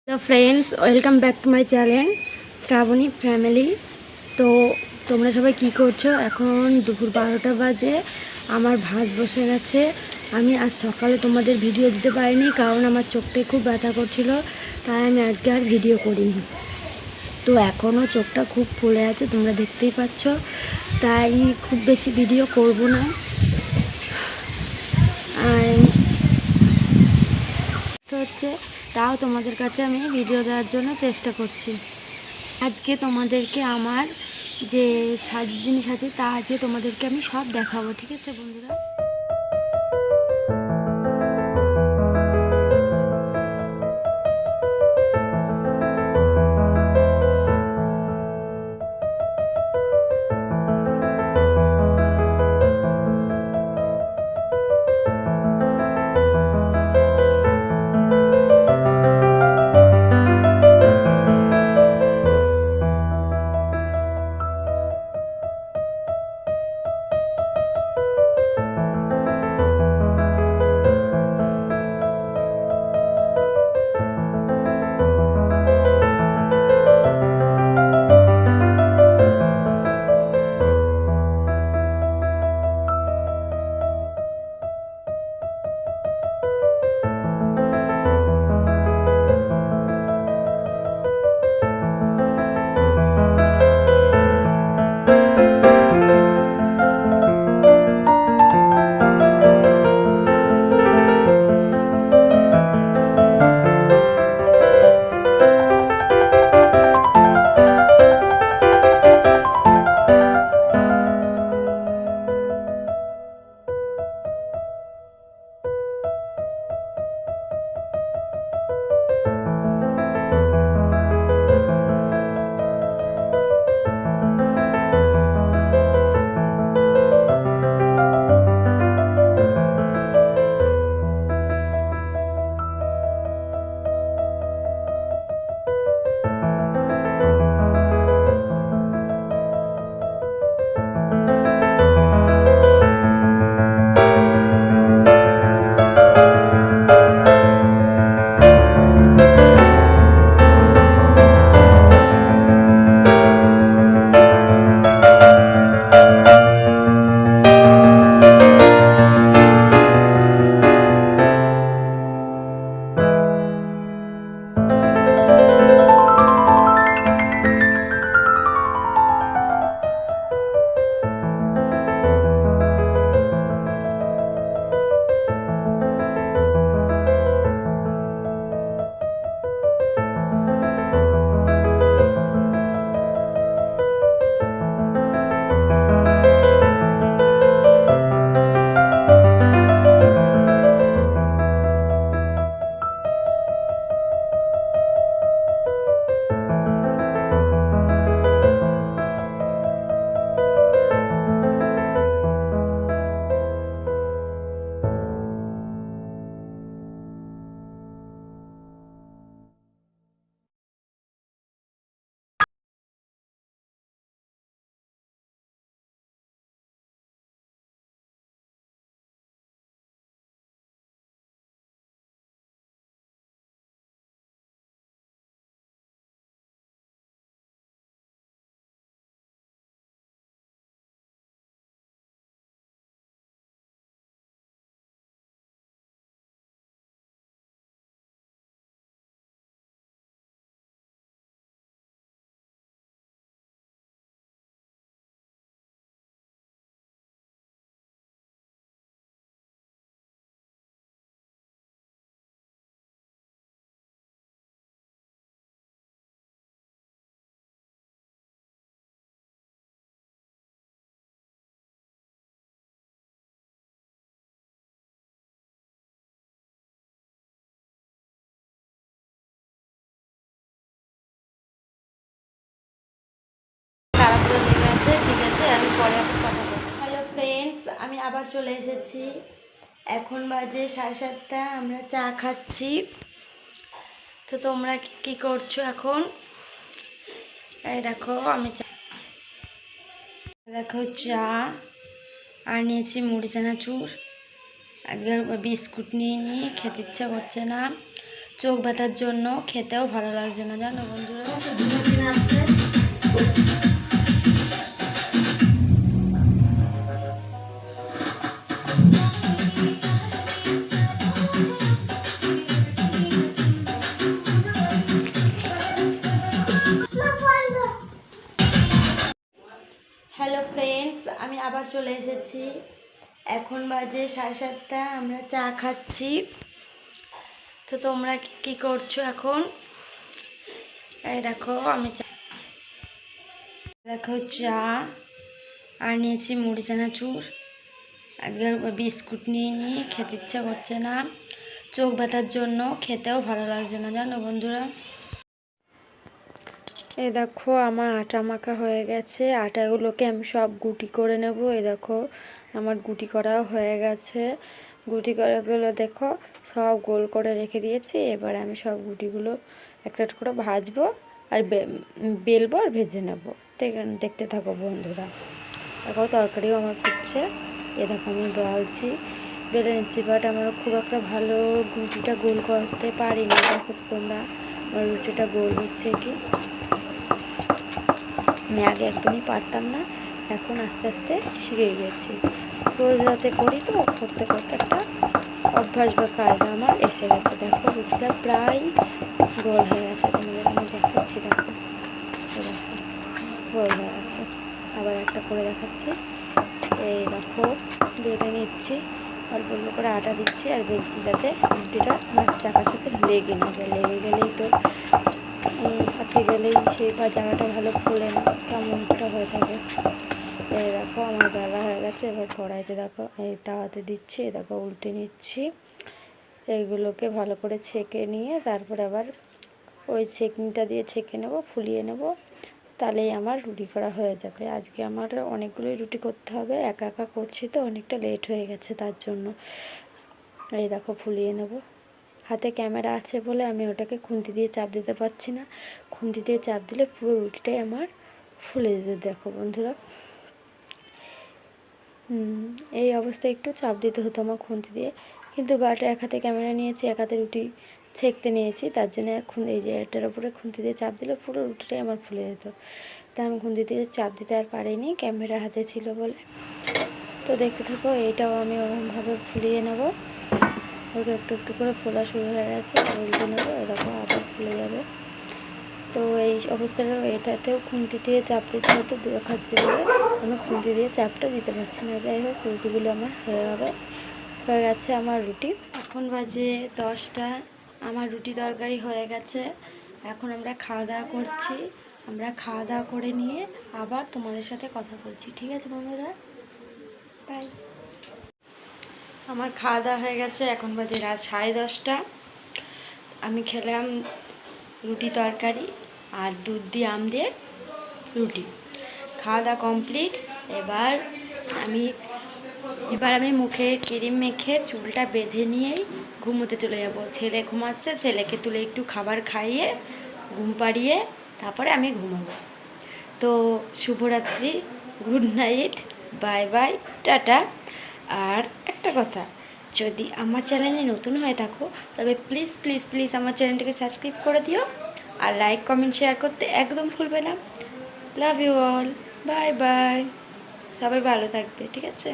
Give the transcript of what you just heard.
তো friends, welcome back to my channel Shrabani family. তো তোমরা সবাই কি করছো? এখন দুপুর 12টা বাজে, আমার ভাত বসে গেছে। আমি আজ সকালে তোমাদের ভিডিও দিতে পারিনি, কারণ আমার চোখটায় খুব ব্যথা করছিল, তাই আমি আজকে আর ভিডিও করিনি। তো এখনও চোখটা খুব ফুলে আছে, তোমরা দেখতেই পাচ্ছ, তাই খুব বেশি ভিডিও করব না। আর হচ্ছে তাও তোমাদের কাছে আমি ভিডিও দেওয়ার জন্য চেষ্টা করছি। আজকে তোমাদেরকে আমার যে সাজের জিনিস আছে তা আছে, তোমাদেরকে আমি সব দেখাবো। ঠিক আছে বন্ধুরা? তাড়াহুড়ো লেগে আছে, ঠিক আছে, আমি পরে আবার কথা বলবো। হ্যালো ফ্রেন্ডস, আমি আবার চলে এসেছি। এখন বাজে 7:30, আমরা চা খাচ্ছি। তো তোমরা কি করছো এখন? এই দেখো, আমি দেখো চা আর নিয়েছি মুড়ি চানাচুর। আজকে বিস্কুট নিয়ে খেতে ইচ্ছা করছে না, চোখ ব্যথার জন্য, খেতেও ভালো লাগছে না জানো বন্ধুরা। হ্যালো ফ্রেন্ডস, আমি আবার চলে এসেছি। এখন বাজে 7:30, আমরা চা খাচ্ছি। তো তোমরা কি করছো এখন? এই দেখো আমি দেখো চা আর নিয়েছি মুড়ি চানাচুর। আজকে বিস্কুট নিয়ে খেতে ইচ্ছা করছে না, চোখ ব্যথার জন্য, খেতেও ভালো লাগছে না জানো বন্ধুরা। এই দেখো আমার আটা মাখা হয়ে গেছে, আটাগুলোকে আমি সব গুটি করে নেব। এই দেখো আমার গুটি করাও হয়ে গেছে। গুটি করাগুলো দেখো সব গোল করে রেখে দিয়েছি। এবার আমি সব গুটিগুলো একটা করে ভাজবো আর বেলবো আর ভেজে নেবো। দেখতে থাকো বন্ধুরা। দেখো তরকারিও আমার ফুটছে। এ দেখো আমি বেলে নিচ্ছি, বাট আমার খুব একটা ভালো রুটিটা গোল করতে পারিনি। দেখো তোমরা আমার রুটিটা গোল হচ্ছে কি। আমি আগে একদমই পারতাম না, এখন আস্তে আস্তে শিখে গেছি। রোজ রাতে করি তো, করতে করতে একটা অভ্যাস বা কায়দা আমার এসে গেছে। দেখো রুটিটা প্রায় গোল হয়ে গেছে, তোমাদের আমি দেখাচ্ছি। দেখো গোল হয়ে গেছে। আবার একটা করে দেখাচ্ছি। এই দেখো বেলে নিচ্ছি, অল্প অল্প করে আটা দিচ্ছি আর বেলছি, যাতে রুটিটা আমার চাকার সাথে লেগে না যায়। লেগে গেলেই তো আটকে গেলেই সেই বা জায়গাটা ভালো ফোলে না, কেমন একটা হয়ে থাকে। এই দেখো আমার বেলা হয়ে গেছে। এবার কড়াইতে দেখো এই তাওয়াতে দিচ্ছি। এই দেখো উল্টে নিচ্ছি। এইগুলোকে ভালো করে ছেঁকে নিয়ে তারপরে আবার ওই ছেঁকনিটা দিয়ে ছেঁকে নেব, ফুলিয়ে নেব, তাহলেই আমার রুটি করা হয়ে যাবে। আজকে আমার অনেকগুলোই রুটি করতে হবে, একা একা করছি তো অনেকটা লেট হয়ে গেছে, তার জন্য। এই দেখো ফুলিয়ে নেব। হাতে ক্যামেরা আছে বলে আমি ওটাকে খুন্তি দিয়ে চাপ দিতে পারছি না। খুন্তি দিয়ে চাপ দিলে পুরো রুটিটাই আমার ফুলে যেতে। দেখো বন্ধুরা, এই অবস্থায় একটু চাপ দিতে হতো আমার খুন্তি দিয়ে, কিন্তু এক হাতে ক্যামেরা নিয়েছি, এক হাতে রুটি ছেঁকতে নিয়েছি, তার জন্য এই যে এটার উপরে খুন্তি দিয়ে চাপ দিলে পুরো রুটিটাই আমার ফুলে যেত। তাই আমি খুন্তি দিয়ে চাপ দিতে আর পারিনি, ক্যামেরা হাতে ছিল বলে। তো দেখতে থাকো, এইটাও আমি ওরকমভাবে ফুলিয়ে নেব। ওকে একটু একটু করে ফোলা শুরু হয়ে গেছে, উল্টে নেবো। এরকম আবার ফুলে যাবে। তো এই অবস্থাটা এটাতেও খুন্তি দিয়ে চাপ দিতে হতো, দেখাচ্ছি বলে আমি খুন্তি দিয়ে চাপটা দিতে পারছি না। যাই হোক রুটিগুলো আমার হয়ে গেছে আমার রুটি। এখন বাজে 10টা, আমার রুটি তরকারি হয়ে গেছে। এখন আমরা খাওয়া দাওয়া করছি। আমরা খাওয়া দাওয়া করে নিয়ে আবার তোমাদের সাথে কথা বলছি, ঠিক আছে বন্ধুরা? বাই। আমার খাওয়া দাওয়া হয়ে গেছে, এখন বাজে রাত 10:30। আমি খেলাম রুটি তরকারি আর দুধ দিয়ে আম দিয়ে রুটি। খাওয়া দাওয়া কমপ্লিট। এবার আমি মুখে ক্রিম মেখে চুলটা বেঁধে নিয়েই ঘুমোতে চলে যাব। ছেলে ঘুমাচ্ছে, ছেলেকে তুলে একটু খাবার খাইয়ে ঘুম পাড়িয়ে তারপরে আমি ঘুমাবো। তো শুভরাত্রি, good night, bye bye, tata. আর একটা কথা, যদি আমার চ্যানেলে নতুন হয়ে থাকো তবে প্লিজ প্লিজ প্লিজ আমার চ্যানেলটাকে সাবস্ক্রাইব করে দিও, আর লাইক কমেন্ট শেয়ার করতে একদম ভুলবে না। Love you all, bye bye, সবাই ভালো থাকবে, ঠিক আছে?